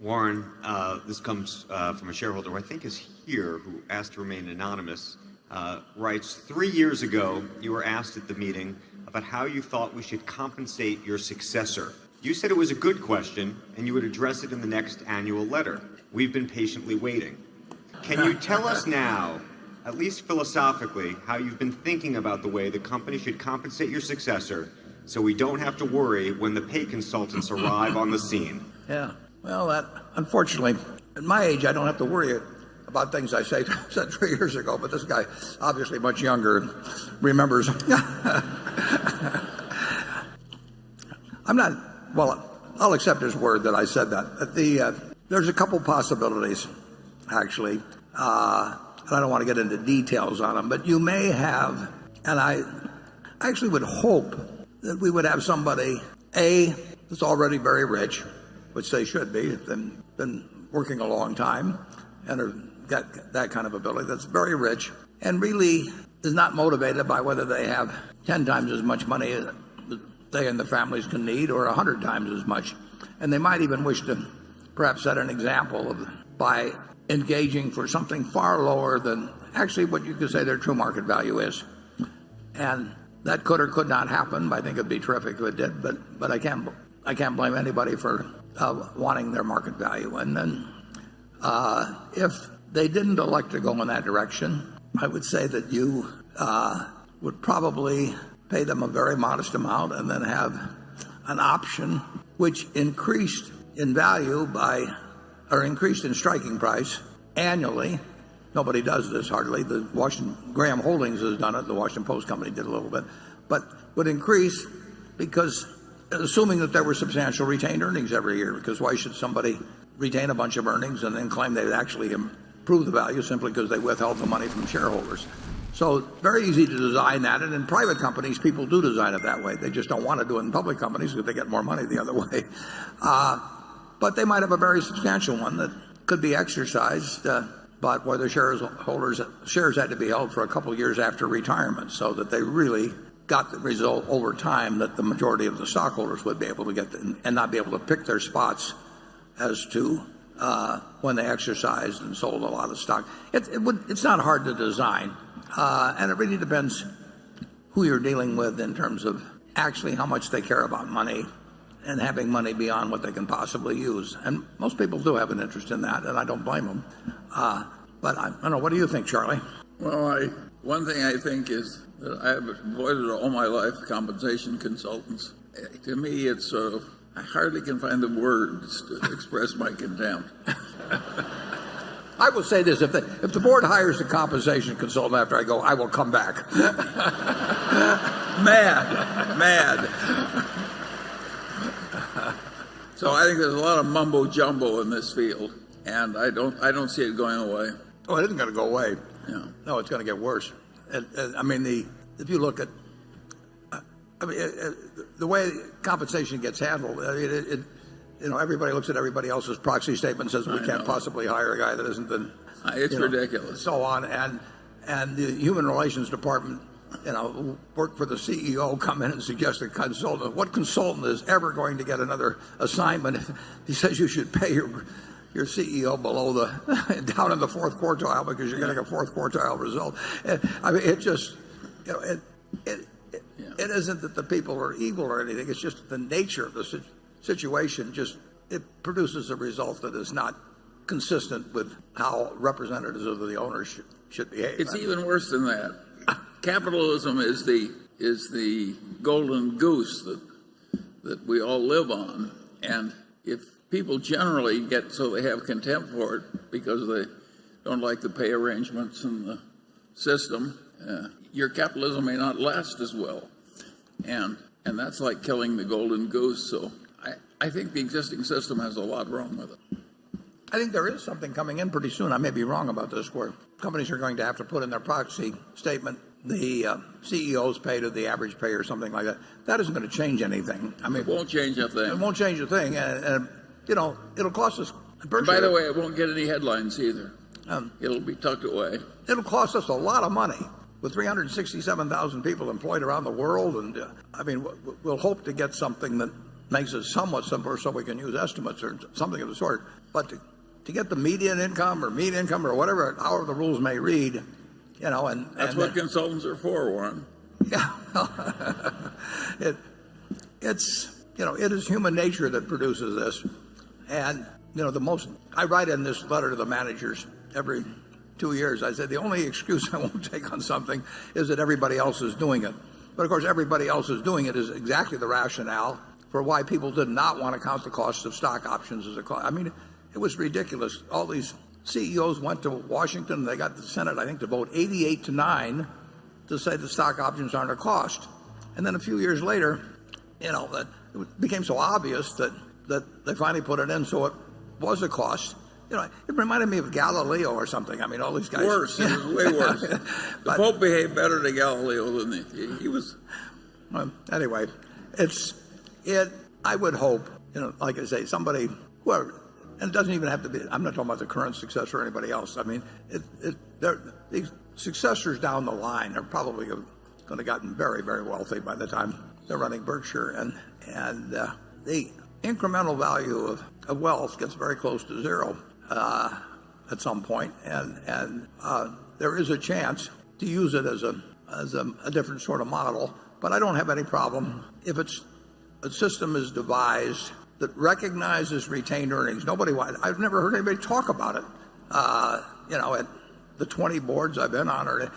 Warren, this comes from a shareholder who I think is here, who asked to remain anonymous, writes, 3 years ago, you were asked at the meeting about how you thought we should compensate your successor. You said it was a good question, and you would address it in the next annual letter. We've been patiently waiting. Can you tell us now, at least philosophically, how you've been thinking about the way the company should compensate your successor so we don't have to worry when the pay consultants arrive on the scene? Yeah. Well, unfortunately, at my age, I don't have to worry about things I said 3 years ago, but this guy, obviously much younger, and remembers. I'll accept his word that I said that. There's a couple possibilities, actually. I don't want to get into details on them, but you may have, and I actually would hope that we would have somebody, that's already very rich, which they should be, been working a long time and have got that kind of ability, that's very rich and really is not motivated by whether they have 10 times as much money as they and the families can need or 100 times as much. And they might even wish to perhaps set an example by engaging for something far lower than actually what you could say their true market value is. And that could or could not happen. I think it'd be terrific if it did, but I can't blame anybody for wanting their market value. And then if they didn't elect to go in that direction, I would say that you would probably pay them a very modest amount and then have an option which increased in value or increased in striking price annually. Nobody does this hardly. The Graham Holdings has done it. The Washington Post Company did a little bit, but would increase because, assuming that there were substantial retained earnings every year, because why should somebody retain a bunch of earnings and then claim they'd actually improve the value simply because they withheld the money from shareholders? So it's very easy to design that, and in private companies, people do design it that way. They just don't want to do it in public companies because they get more money the other way. But they might have a very substantial one that could be exercised, but where the shares had to be held for a couple of years after retirement, so that they really got the result over time that the majority of the stockholders would be able to get and not be able to pick their spots as to when they exercised and sold a lot of stock. It's not hard to design, and it really depends who you're dealing with in terms of actually how much they care about money and having money beyond what they can possibly use. And most people do have an interest in that, and I don't blame them. But I don't know, what do you think, Charlie? Well, one thing I think is that I have avoided all my life compensation consultants. To me, it's sort of, I hardly can find the words to express my contempt. I will say this, if the board hires a compensation consultant after I go, I will come back. Mad. So I think there's a lot of mumbo jumbo in this field, and I don't see it going away. Oh, it isn't going to go away. Yeah. No, it's going to get worse. I mean, if you look at, the way compensation gets handled, everybody looks at everybody else's proxy statement and says we can't possibly hire a guy that isn't the. It's ridiculous. So on, and the human relations department, work for the CEO, come in and suggest a consultant. What consultant is ever going to get another assignment if he says you should pay your CEO below down in the fourth quartile because you're getting a fourth quartile result? I mean, it just, it isn't that the people are evil or anything. It's just the nature of the situation. It produces a result that is not consistent with how representatives of the owners should behave. It's even worse than that. Capitalism is the golden goose that we all live on, and if people generally get so they have contempt for it because they don't like the pay arrangements and the system, your capitalism may not last as well, and that's like killing the golden goose. So I think the existing system has a lot wrong with it. I think there is something coming in pretty soon. I may be wrong about this, where companies are going to have to put in their proxy statement the CEO's pay to the average pay or something like that. That isn't going to change anything. I mean, it won't change a thing. It won't change a thing, and it'll cost us. And by the way, it won't get any headlines either. It'll be tucked away. It'll cost us a lot of money with 367,000 people employed around the world, and we'll hope to get something that makes it somewhat simpler so we can use estimates or something of the sort. But to get the median income or whatever, however the rules may read, and That's what consultants are for, Warren. Yeah, it is human nature that produces this, and I write in this letter to the managers every 2 years. I said the only excuse I won't take on something is that everybody else is doing it. But of course, everybody else is doing it is exactly the rationale for why people did not want to count the cost of stock options as a cost. I mean, it was ridiculous. All these CEOs went to Washington, and they got the Senate, I think, to vote 88-9 to say the stock options aren't a cost. And then a few years later, that it became so obvious that they finally put it in, so it was a cost. It reminded me of Galileo or something. I mean, all these guys. Worse. It was way worse. The Pope behaved better to Galileo than he was. Anyway, I would hope, like I say, somebody, whoever, and it doesn't even have to be, I'm not talking about the current successor or anybody else. I mean, these successors down the line are probably going to have gotten very, very wealthy by the time they're running Berkshire. And the incremental value of wealth gets very close to zero at some point. And there is a chance to use it as a different sort of model. But I don't have any problem if a system is devised that recognizes retained earnings. I've never heard anybody talk about it. At the 20 boards I've been on, or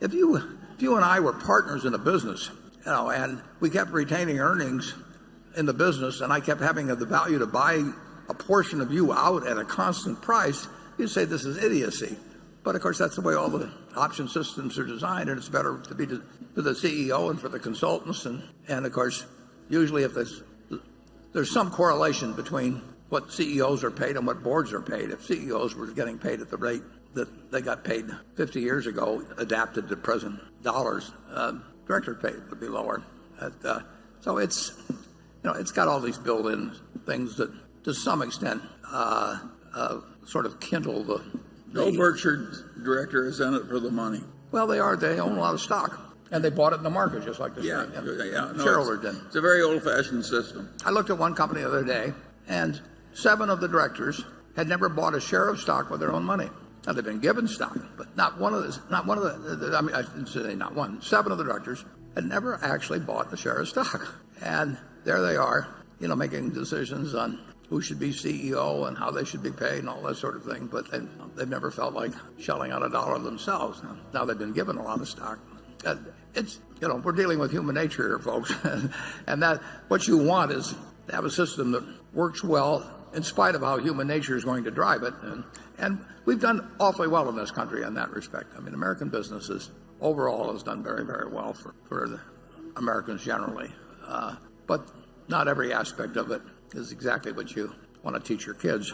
if you and I were partners in a business, and we kept retaining earnings in the business, and I kept having the value to buy a portion of you out at a constant price, you'd say this is idiocy. But of course, that's the way all the option systems are designed, and it's better to be for the CEO and for the consultants, and of course, usually if there's some correlation between what CEOs are paid and what boards are paid. If CEOs were getting paid at the rate that they got paid 50 years ago, adapted to present dollars, director pay would be lower. So it's got all these built-in things that, to some extent, sort of kindle the. No Berkshire director is in it for the money. Well, they are. They own a lot of stock. And they bought it in the market, just like the shareholder did. It's a very old-fashioned system. I looked at one company the other day, and 7 of the directors had never bought a share of stock with their own money. Now, they've been given stock, but not one of the. I mean, I didn't say not one. 7 of the directors had never actually bought a share of stock, and there they are, making decisions on who should be CEO and how they should be paid and all that sort of thing. But they've never felt like shelling out a dollar themselves. Now they've been given a lot of stock. It's we're dealing with human nature here, folks, and that what you want is to have a system that works well in spite of how human nature is going to drive it, and we've done awfully well in this country in that respect. I mean, American businesses overall has done very, very well for the Americans generally, but not every aspect of it is exactly what you want to teach your kids.